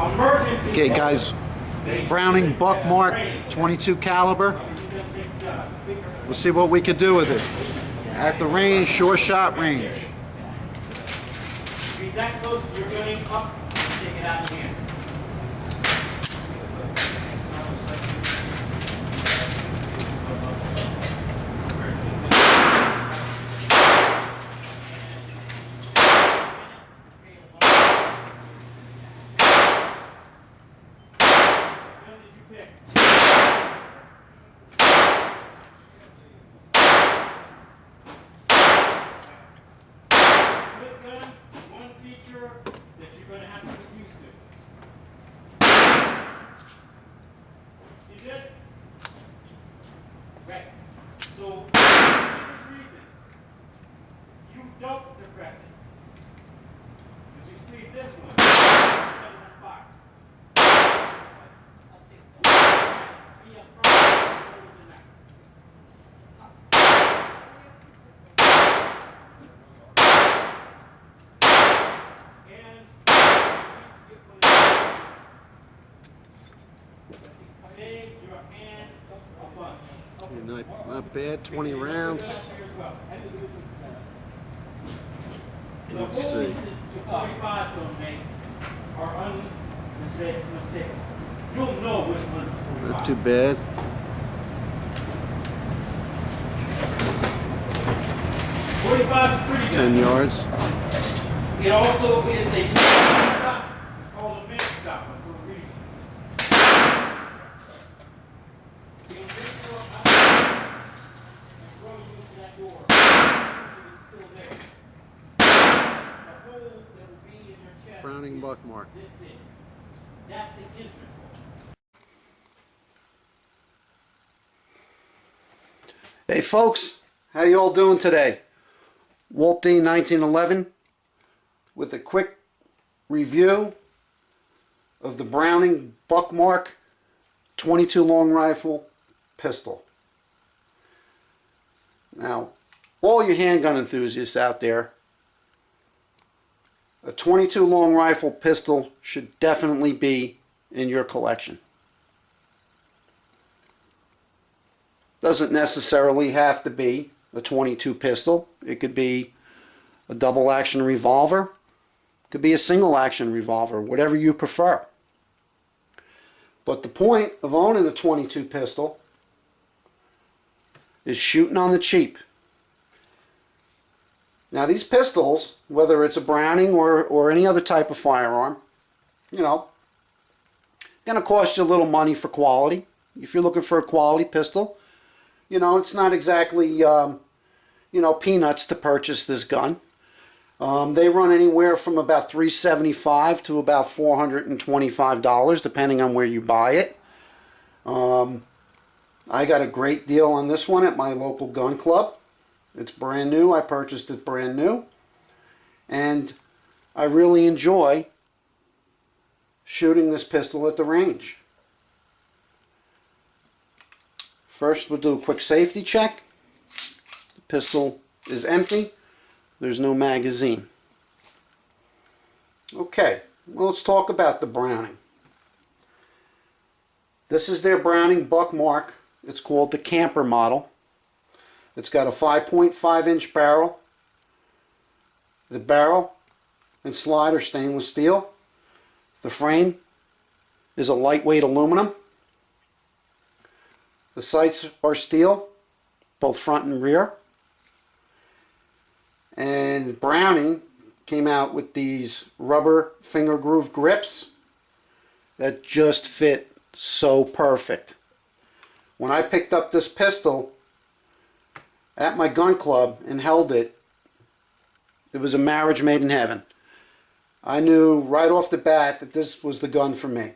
Okay guys, Browning Buckmark 22 caliber. We'll see what we could do with it. At the range, sure shot range. If he's that close, you're going up and take it out of the hand. That you're going to have to get used to. See this? Right. So, for this reason, you don't depress it. If you squeeze this one, it's going to fire. Be up front, over the neck. Not bad, 20 rounds. Let's see. Not too bad. Pretty 10 yards. It also is a stop. It's called a man stop for a reason. You'll just go out and throw you into that door. It's still there. The hole that will be in your chest. Browning Buckmark. This big. That's the entrance hole. Hey folks, how you all doing today? Walt D 1911 with a quick review of the Browning Buckmark 22 long rifle pistol. Now, all you handgun enthusiasts out there, a 22 long rifle pistol should definitely be in your collection. Doesn't necessarily have to be a 22 pistol. It could be a double action revolver. It could be a single action revolver, whatever you prefer. But the point of owning a 22 pistol is shooting on the cheap. Now these pistols, whether it's a Browning or any other type of firearm, you know, going to cost you a little money for quality. If you're looking for a quality pistol, you know, it's not exactly, you know, peanuts to purchase this gun. They run anywhere from about $375 to about $425, depending on where you buy it. I got a great deal on this one at my local gun club. It's brand new. I purchased it brand new. And I really enjoy shooting this pistol at the range. First, we'll do a quick safety check. The pistol is empty. There's no magazine. Okay, well, let's talk about the Browning. This is their Browning Buckmark. It's called the camper model. It's got a 5.5 inch barrel. The barrel and slide are stainless steel. The frame is a lightweight aluminum. The sights are steel, both front and rear. And Browning came out with these rubber finger groove grips that just fit so perfect. When I picked up this pistol at my gun club and held it, it was a marriage made in heaven. I knew right off the bat that this was the gun for me.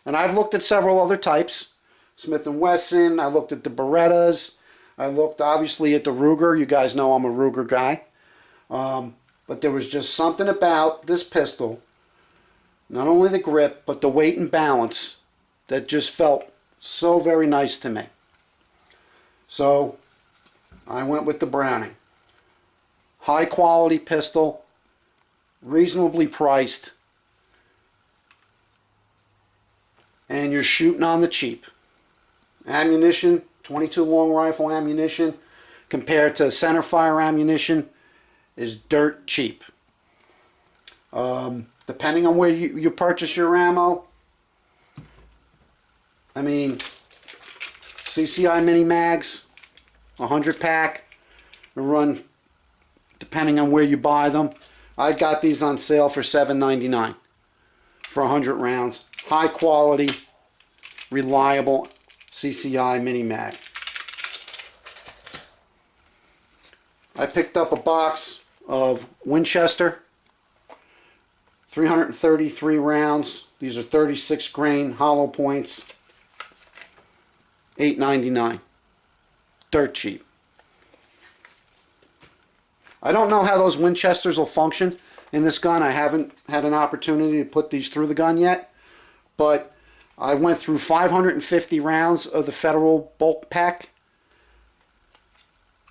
And I've looked at several other types. Smith & Wesson, I looked at the Berettas, I looked obviously at the Ruger. You guys know I'm a Ruger guy. But there was just something about this pistol, not only the grip, but the weight and balance, that just felt so very nice to me. So I went with the Browning. High quality pistol, reasonably priced, and you're shooting on the cheap. Ammunition, 22 long rifle ammunition compared to centerfire ammunition is dirt cheap. Depending on where you purchase your ammo, I mean, CCI mini mags, 100 pack, run, depending on where you buy them. I got these on sale for $7.99 for 100 rounds. High quality, reliable CCI mini mag. I picked up a box of Winchester, 333 rounds. These are 36 grain hollow points. $8.99. Dirt cheap. I don't know how those Winchesters will function in this gun. I haven't had an opportunity to put these through the gun yet, but I went through 550 rounds of the Federal bulk pack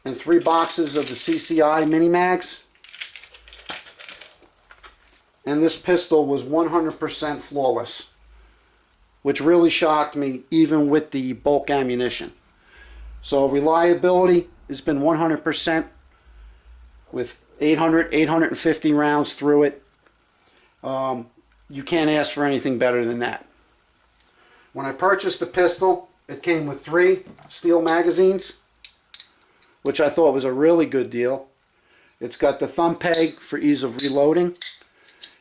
and 3 boxes of the CCI mini mags, and this pistol was 100% flawless, which really shocked me even with the bulk ammunition. So reliability has been 100% with 850 rounds through it. You can't ask for anything better than that. When I purchased the pistol, it came with 3 steel magazines, which I thought was a really good deal. It's got the thumb peg for ease of reloading,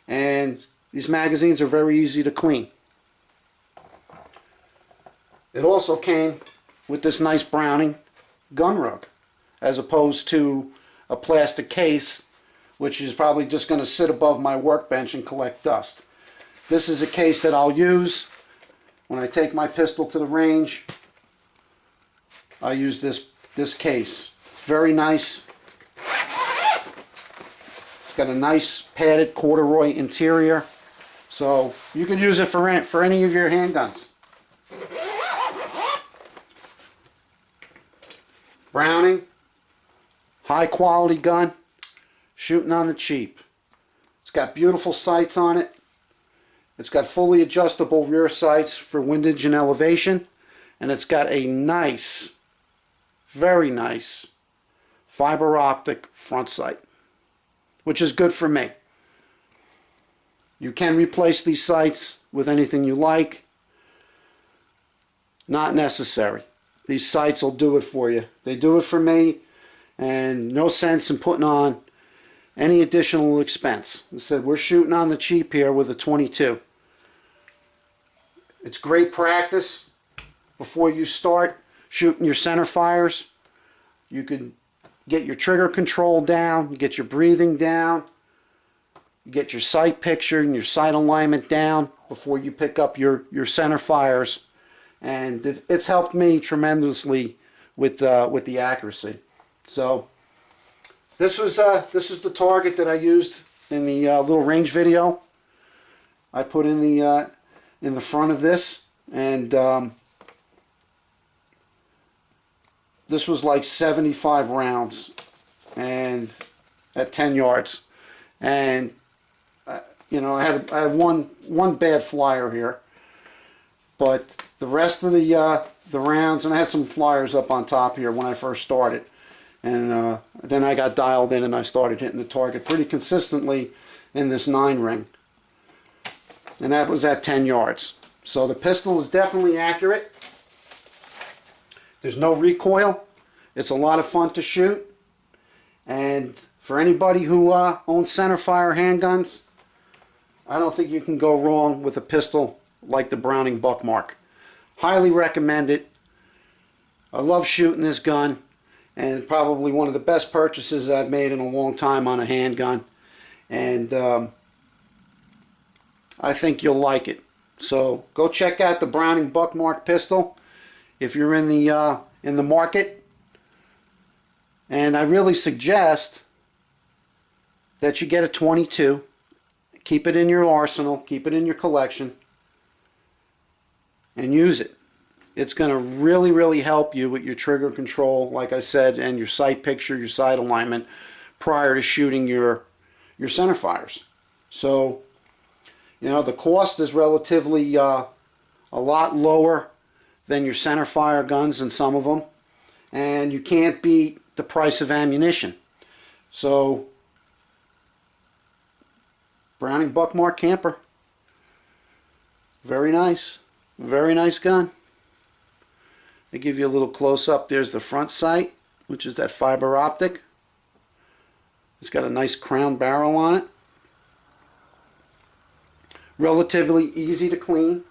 and these magazines are very easy to clean. It also came with this nice Browning gun rug, as opposed to a plastic case, which is probably just going to sit above my workbench and collect dust. This is a case that I'll use when I take my pistol to the range. I use this case. Very nice. It's got a nice padded corduroy interior, so you could use it for any of your handguns. Browning, high quality gun, shooting on the cheap. It's got beautiful sights on it. It's got fully adjustable rear sights for windage and elevation, and it's got a nice, very nice fiber optic front sight, which is good for me. You can replace these sights with anything you like. Not necessary. These sights will do it for you. They do it for me, and no sense in putting on any additional expense. I said, we're shooting on the cheap here with a 22. It's great practice before you start shooting your center fires. You can get your trigger control down, you get your breathing down, you get your sight picture and your sight alignment down before you pick up your center fires. And it's helped me tremendously with the accuracy. So this is the target that I used in the little range video I put in the front of this, and this was like 75 rounds and at 10 yards, and you know, I have one bad flyer here, but the rest of the rounds, and I had some flyers up on top here when I first started, and then I got dialed in and I started hitting the target pretty consistently in this 9 ring, and that was at 10 yards. So the pistol is definitely accurate. There's no recoil. It's a lot of fun to shoot, and for anybody who owns centerfire handguns, I don't think you can go wrong with a pistol like the Browning Buckmark. Highly recommend it. I love shooting this gun, and probably one of the best purchases I've made in a long time on a handgun, and I think you'll like it. So go check out the Browning Buckmark pistol if you're in the market, and I really suggest that you get a 22. Keep it in your arsenal, keep it in your collection, and use it. It's going to really, really help you with your trigger control, like I said, and your sight picture, your sight alignment prior to shooting your center fires. So, you know, the cost is relatively a lot lower than your center fire guns in some of them, and you can't beat the price of ammunition. So Browning Buckmark camper, very nice gun. They give you a little close up. There's the front sight, which is that fiber optic. It's got a nice crown barrel on it. Relatively easy to clean.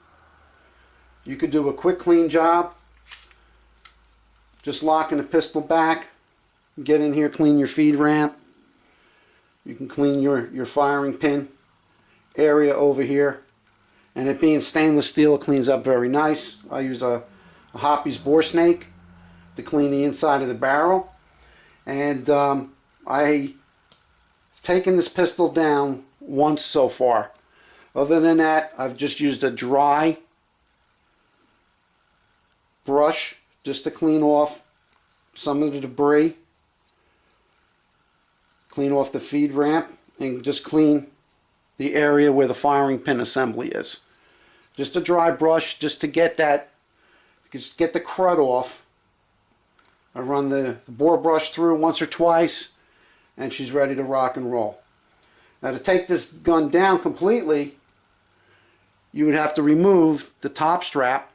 You could do a quick clean job. Just locking the pistol back. Get in here, clean your feed ramp. You can clean your firing pin area over here. And it being stainless steel, it cleans up very nice. I use a Hoppy's bore snake to clean the inside of the barrel. And I've taken this pistol down once so far. Other than that, I've just used a dry brush just to clean off some of the debris, clean off the feed ramp, and just clean the area where the firing pin assembly is. Just a dry brush just to get that, just get the crud off. I run the bore brush through once or twice, and she's ready to rock and roll. Now, to take this gun down completely, you would have to remove the top strap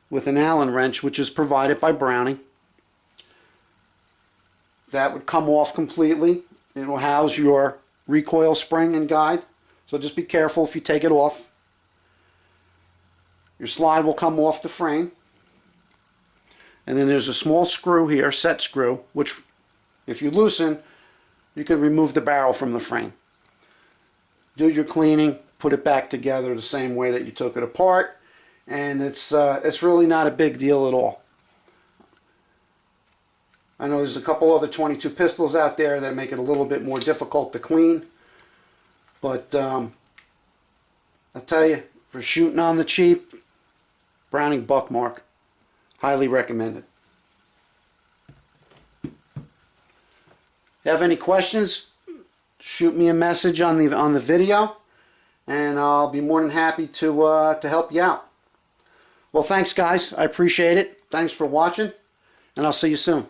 with an Allen wrench, which is provided by Browning. That would come off completely. It will house your recoil spring and guide, so just be careful if you take it off. Your slide will come off the frame. And then there's a small screw here, set screw, which if you loosen, you can remove the barrel from the frame. Do your cleaning, put it back together the same way that you took it apart, and it's really not a big deal at all. I know there's a couple other 22 pistols out there that make it a little bit more difficult to clean, but I tell you, for shooting on the cheap, Browning Buckmark, highly recommended. Have any questions? Shoot me a message on the video, and I'll be more than happy to help you out. Well, thanks guys, I appreciate it. Thanks for watching, and I'll see you soon.